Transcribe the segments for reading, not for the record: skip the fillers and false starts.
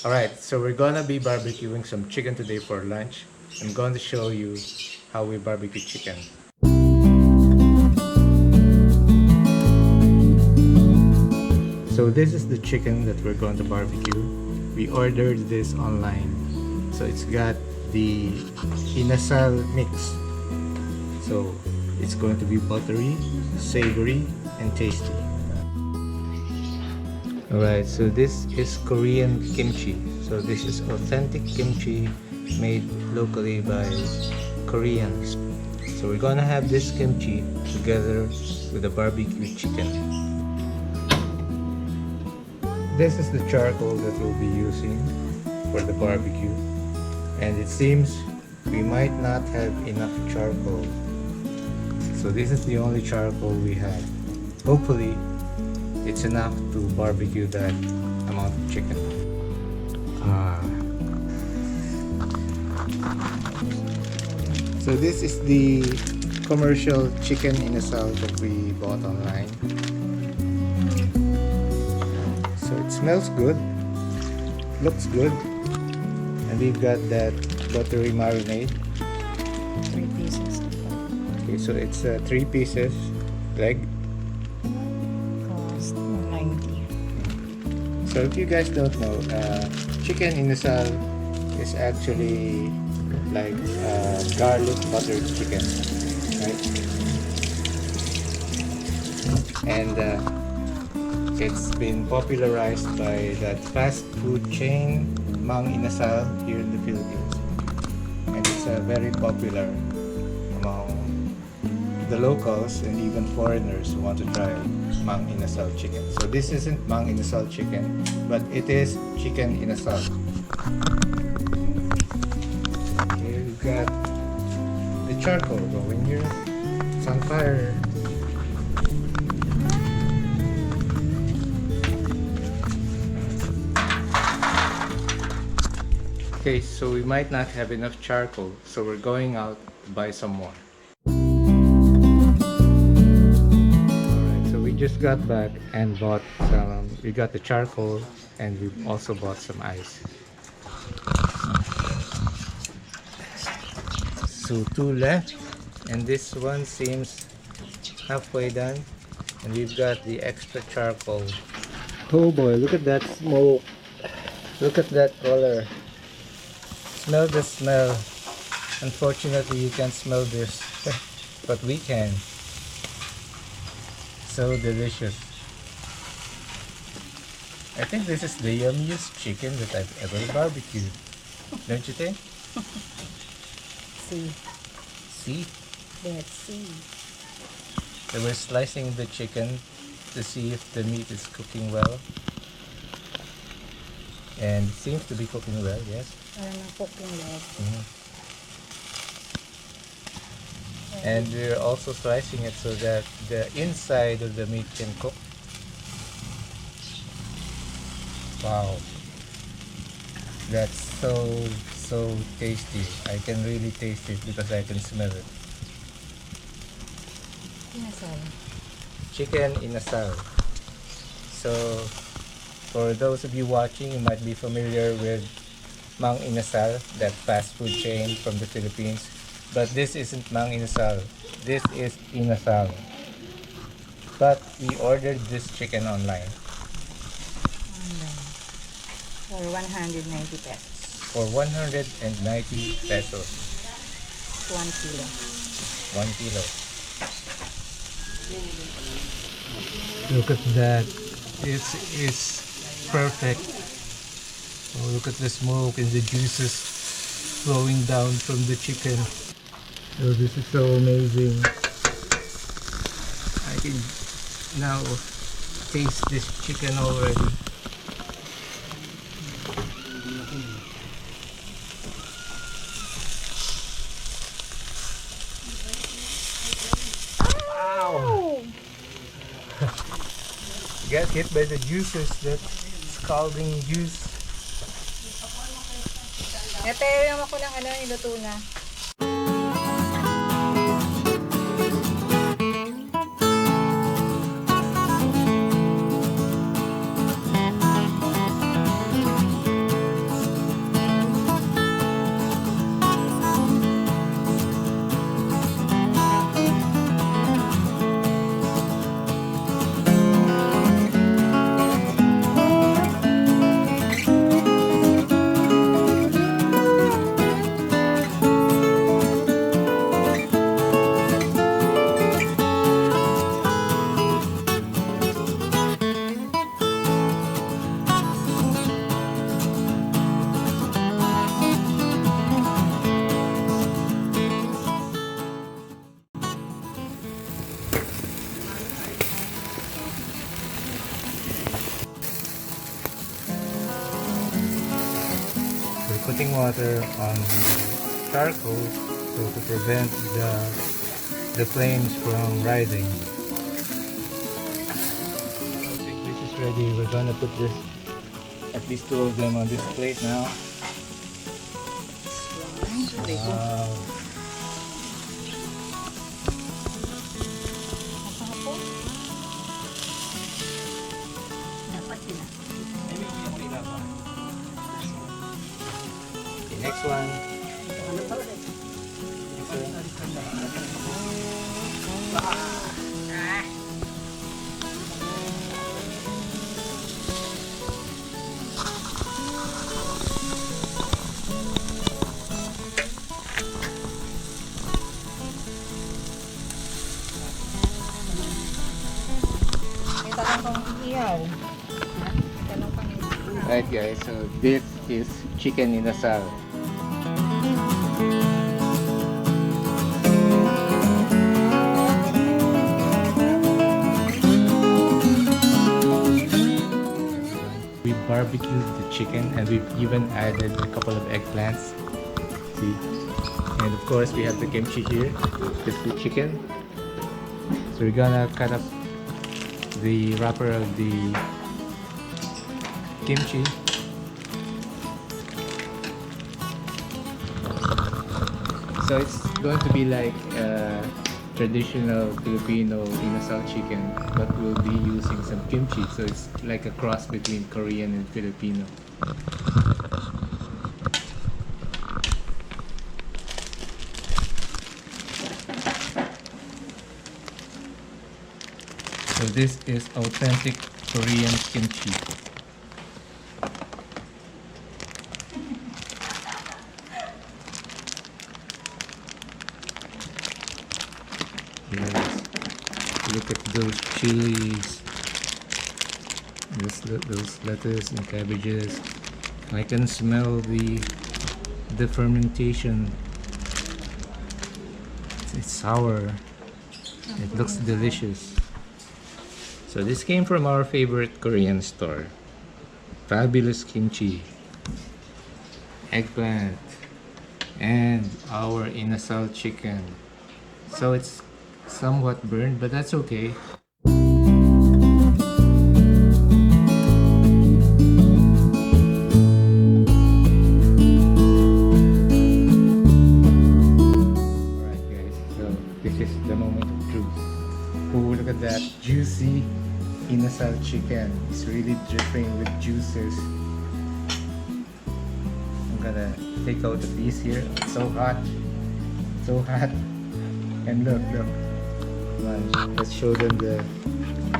Alright, so we're gonna be barbecuing some chicken today for lunch. I'm going to show you how we barbecue chicken. So this is the chicken that we're going to barbecue. We ordered this online. So it's got the inasal mix. So it's going to be buttery, savory, and tasty. Alright, so this is Korean kimchi. So this is authentic kimchi made locally by Koreans. So we're gonna have this kimchi together with the barbecue chicken. This is the charcoal that we'll be using for the barbecue. And it seems we might not have enough charcoal. So this is the only charcoal we have. Hopefully, it's enough to barbecue that amount of chicken. So this is the commercial chicken inasal that we bought online. So it smells good, looks good, and we've got that buttery marinade. 3 pieces. Okay, so it's 3 pieces leg. Cost 90. So if you guys don't know, chicken inasal is actually like garlic buttered chicken, right? And it's been popularized by that fast food chain MANG INASAL here in the Philippines, and it's very popular among the locals and even foreigners who want to try MANG INASAL chicken. So this isn't MANG INASAL chicken, but it is chicken inasal. Okay, we've got the charcoal going here. It's on fire. Okay, so we might not have enough charcoal, so we're going out to buy some more. Alright, so we just got back and bought some, we got the charcoal and we also bought some ice. So 2 left, and this one seems halfway done, and we've got the extra charcoal. Oh boy, look at that smoke. Look at that color. Smell the smell. Unfortunately, you can't smell this, but we can. So delicious. I think this is the yummiest chicken that I've ever barbecued. Don't you think? See. See? Let's see. So we're slicing the chicken to see if the meat is cooking well. And it seems to be cooking well, yes. Cooking leg. And we're also slicing it so that the inside of the meat can cook. Wow, that's so tasty. I can really taste it because I can smell it. Inasal. Chicken inasal. So for those of you watching, you might be familiar with MANG INASAL, that fast food chain from the Philippines. But this isn't MANG INASAL. This is inasal. But we ordered this chicken online. For 190 pesos. For 190 pesos. 1 kilo. 1 kilo. Look at that. It's perfect. Oh, look at the smoke and the juices flowing down from the chicken. Oh, this is so amazing. I can now taste this chicken already. Wow! Got hit by the juices, that scalding juice. Pero yung ako ng niluto na. putting water on the charcoal so to prevent the flames from rising. I think this is ready. We're gonna put this, at least 2 of them on this plate now. Wow. Okay, next one. Right guys, so this is chicken inasal. We barbecued the chicken and we've even added a couple of eggplants. See? And of course we have the kimchi here with the chicken. So we're gonna cut up the wrapper of the kimchi. So it's going to be like a traditional Filipino inasal chicken, but we'll be using some kimchi. So it's like a cross between Korean and Filipino. So this is authentic Korean kimchi. Yes. Look at those chilies, those lettuce and cabbages. I can smell the fermentation. It's sour. It looks delicious. So this came from our favorite Korean store. Fabulous kimchi, eggplant, and our inasal chicken. So it's somewhat burned, but that's okay. Alright guys, so this is the moment of truth. Oh, look at that juicy inasal chicken. It's really dripping with juices. I'm gonna take out the piece here. It's so hot. So hot. And look. Come on, let's show them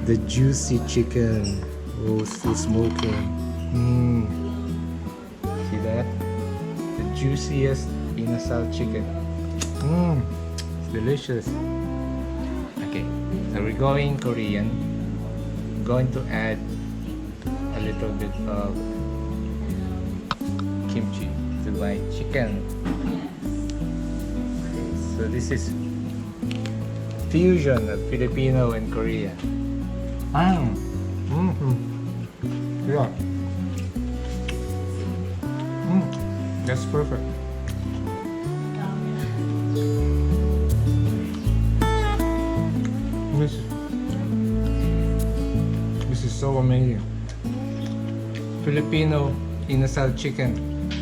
the juicy chicken. Oh, still smoking. See that? The juiciest inasal chicken. It's delicious. Okay, so we're going Korean. I'm going to add a little bit of kimchi to my chicken. Okay, so this is fusion of Filipino and Korean. Yeah. That's perfect. This is so amazing. Filipino inasal chicken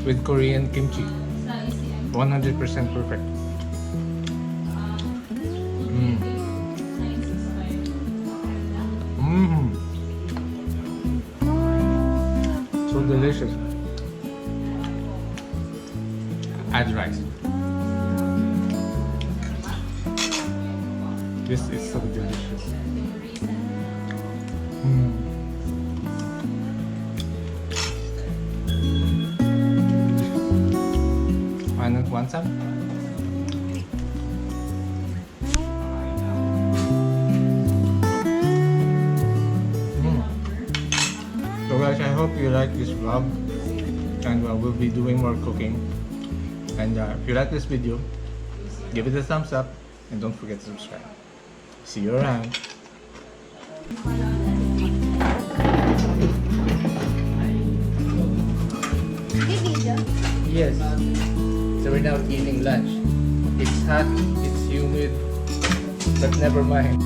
with Korean kimchi. 100% perfect. So delicious. Add rice. This is so delicious. Want some? So guys, I hope you like this vlog, and we'll be doing more cooking. And if you like this video, give it a thumbs up and don't forget to subscribe. See you around. Video. Yes. So we're now eating lunch. It's hot, it's humid, but never mind.